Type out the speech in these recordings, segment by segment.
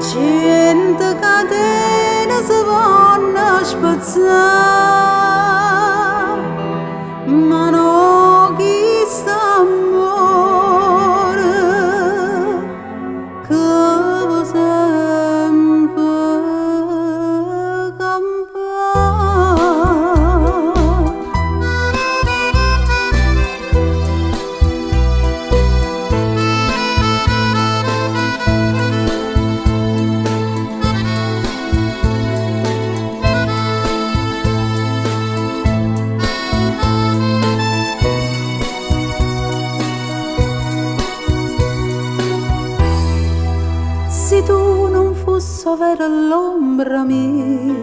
Cento catene si vanno spezzare, ma non chi sta amore che va sempre campare. Se tu non fossi vera l'ombra mia,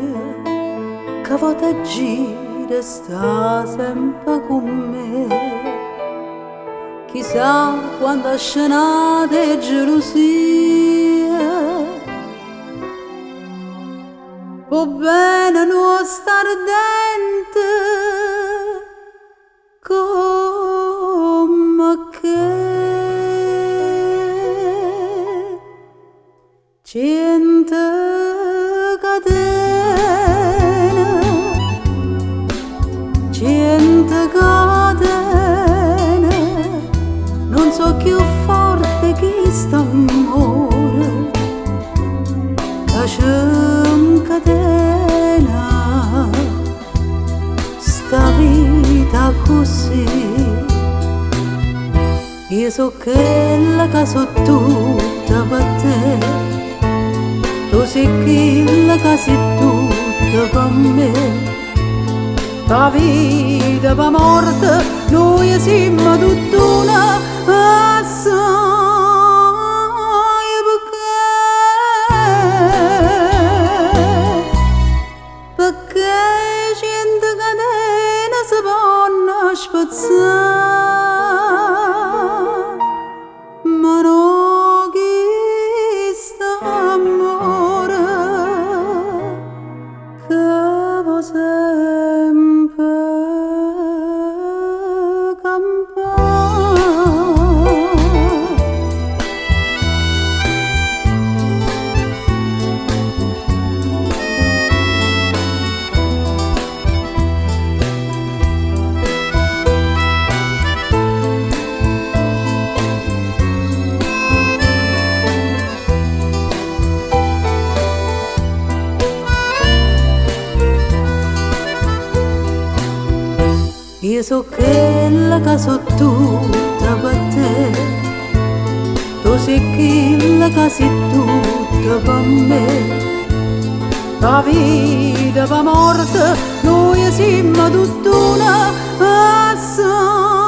che vuota gira sta sempre con me, chissà quanta scenata e gelosia, può bene non stare dentro come che. Cento catene, cento catene, non so più forte che st'amore, che ci incatena sta vita così. Io so quella che so tutta per te, tu sei quella che sei tutta per me. Da vita, per morte, noi siamo tutt'una assai perché cento catene si vanno spezzare, ma non chi sta amore che va sempre campare. Io so quella che so tutta per te, tu sei quella che sei tutta per me. Da vita, per morte, noi siamo tutt'una assai.